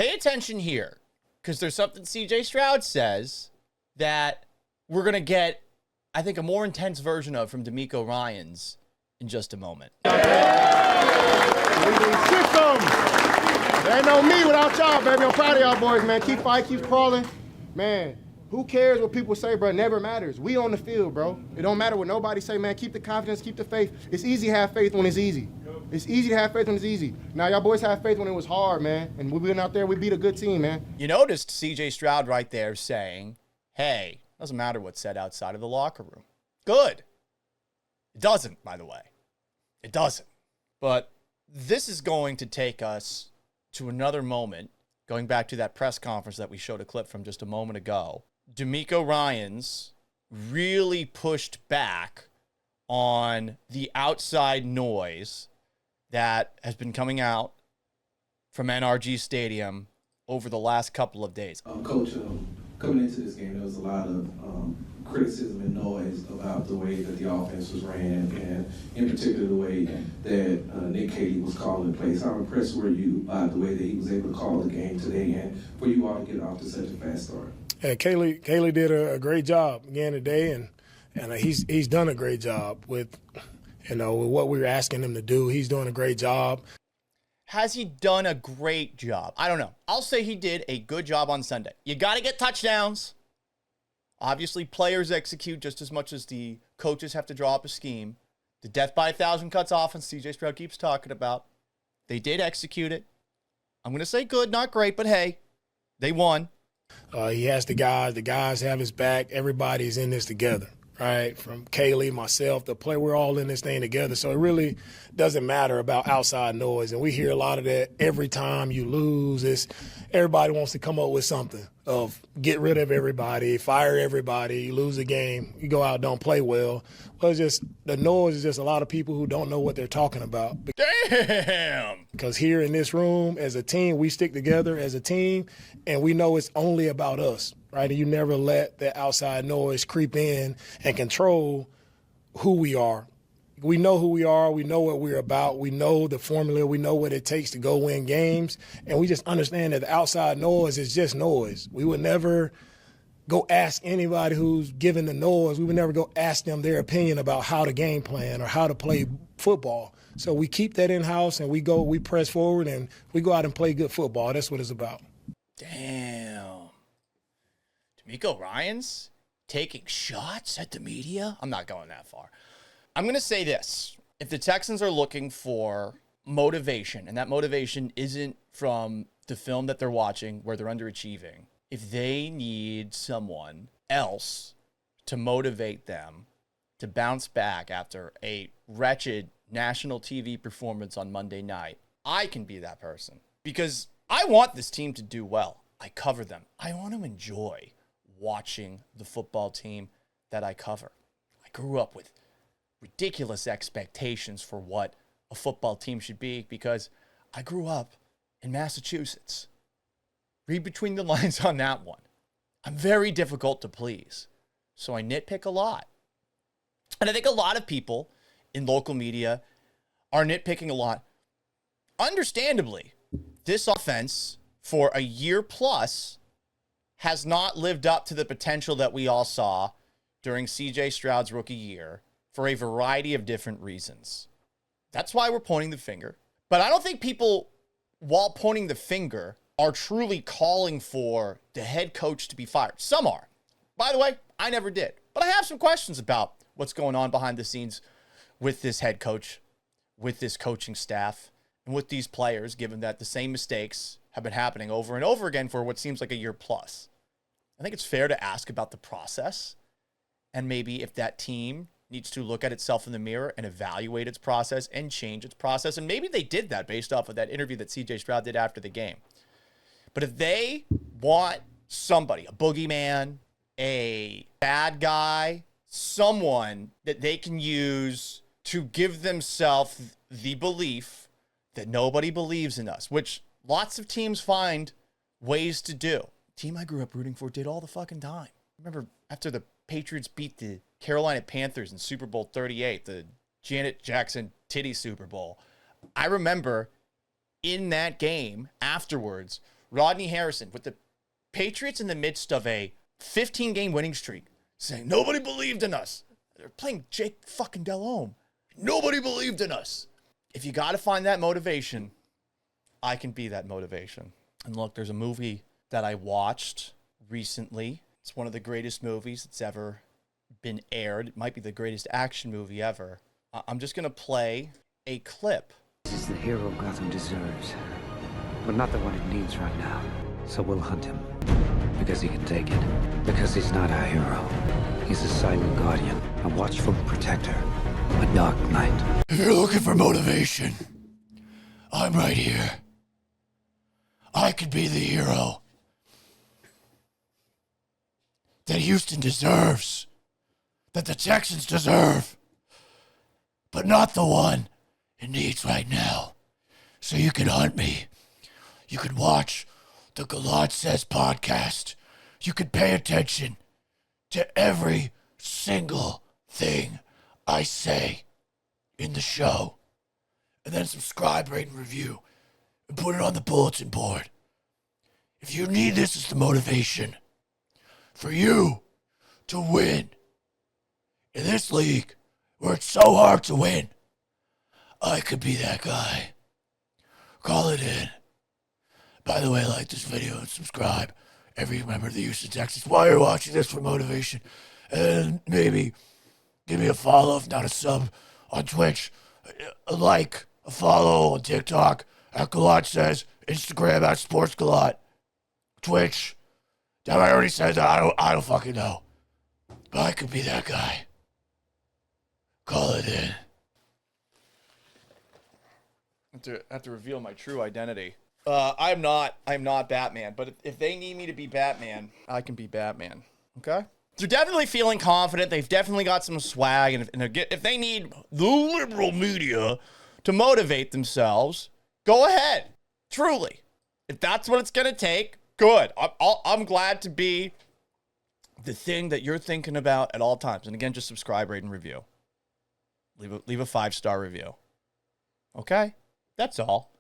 pay attention here, because there's something CJ Stroud says that we're going to get, I think, a more intense version of from DeMeco Ryans in just a moment. They ain't no me without y'all, baby. I'm proud of y'all boys, man. Keep fighting, keep crawling. Man, who cares what people say, bro? It never matters. We on the field, bro. It don't matter what nobody say, man. Keep the confidence, keep the faith. It's easy to have faith when it's easy. It's easy to have faith when it's easy. Now, y'all boys have faith when it was hard, man. And we went out there, we beat a good team, man. You noticed CJ Stroud right there saying, hey, doesn't matter what's said outside of the locker room. Good. It doesn't, by the way. It doesn't. But this is going to take us to another moment, going back to that press conference that we showed a clip from just a moment ago. DeMeco Ryans really pushed back on the outside noise that has been coming out from NRG Stadium over the last couple of days. Coach, coming into this game, there was a lot of criticism and noise about the way that the offense was ran, and in particular the way that Nick Cady was calling plays. How impressed were you by the way that he was able to call the game today, and for you all to get off to such a fast start? Yeah, Kaylee did a great job again today, and he's done a great job with with what we were asking him to do. He's doing a great job. Has he done a great job? I don't know. I'll say he did a good job on Sunday. You got to get touchdowns. Obviously, players execute just as much as the coaches have to draw up a scheme. The death by 1,000 cuts offense CJ Stroud keeps talking about. They did execute it. I'm going to say good, not great, but hey, they won. He has the guys. The guys have his back. Everybody's in this together, right? From Kaylee, myself, the player, we're all in this thing together. So it really doesn't matter about outside noise. And we hear a lot of that every time you lose. Everybody wants to come up with something of get rid of everybody, fire everybody, you lose a game, you go out, don't play well. Well, it's just the noise is just a lot of people who don't know what they're talking about. Damn! Because here in this room, as a team, we stick together as a team, and we know it's only about us, right? And you never let that outside noise creep in and control who we are. We know who we are. We know what we're about. We know the formula. We know what it takes to go win games. And we just understand that the outside noise is just noise. We would never go ask anybody who's giving the noise. We would never go ask them their opinion about how to game plan or how to play football. So we keep that in-house, and we press forward, and we go out and play good football. That's what it's about. Damn. DeMeco Ryans taking shots at the media? I'm not going that far. I'm going to say this. If the Texans are looking for motivation, and that motivation isn't from the film that they're watching where they're underachieving, if they need someone else to motivate them to bounce back after a wretched national TV performance on Monday night, I can be that person. Because I want this team to do well. I cover them. I want to enjoy watching the football team that I cover. I grew up with ridiculous expectations for what a football team should be because I grew up in Massachusetts. Read between the lines on that one. I'm very difficult to please, so I nitpick a lot. And I think a lot of people in local media are nitpicking a lot. Understandably, this offense for a year plus has not lived up to the potential that we all saw during CJ Stroud's rookie year for a variety of different reasons. That's why we're pointing the finger. But I don't think people, while pointing the finger, are truly calling for the head coach to be fired. Some are. By the way, I never did. But I have some questions about what's going on behind the scenes with this head coach, with this coaching staff, and with these players, given that the same mistakes have been happening over and over again for what seems like a year plus. I think it's fair to ask about the process, and maybe if that team needs to look at itself in the mirror and evaluate its process and change its process. And maybe they did that based off of that interview that CJ Stroud did after the game. But if they want somebody, a boogeyman, a bad guy, someone that they can use to give themselves the belief that nobody believes in us, which lots of teams find ways to do. The team I grew up rooting for did all the fucking time. Remember after the Patriots beat the Carolina Panthers in Super Bowl 38, the Janet Jackson titty Super Bowl. I remember in that game afterwards Rodney Harrison, with the Patriots in the midst of a 15-game winning streak, saying, nobody believed in us. They're playing Jake fucking Delhomme. Nobody believed in us. If you got to find that motivation, I can be that motivation. And look, there's a movie that I watched recently. It's one of the greatest movies that's ever been aired. It might be the greatest action movie ever. I'm just going to play a clip. This is the hero Gotham deserves, but not the one it needs right now. So we'll hunt him, because he can take it. Because he's not our hero. He's a silent guardian, a watchful protector, a dark knight. If you're looking for motivation, I'm right here. I could be the hero that Houston deserves, that the Texans deserve, but not the one it needs right now. So you can hunt me. You can watch the Galad Says podcast. You can pay attention to every single thing I say in the show. And then subscribe, rate, and review. And put it on the bulletin board. If you need this as the motivation for you to win in this league where it's so hard to win, I could be that guy. Call it in. By the way, like this video and subscribe. Every member of the Houston Texans while you're watching this for motivation. And maybe give me a follow, if not a sub, on Twitch. A like, a follow on TikTok at Galot Says, Instagram at Sports Galot, Twitch. Have I already said that? I don't fucking know. But I could be that guy. Call it in. I have to reveal my true identity. I'm not Batman, but if they need me to be Batman, I can be Batman. Okay? They're definitely feeling confident. They've definitely got some swag, and if they need the liberal media to motivate themselves, go ahead. Truly, if that's what it's gonna take, good. I'm glad to be the thing that you're thinking about at all times. And again, just subscribe, rate, and review. Leave a 5-star review. Okay? That's all.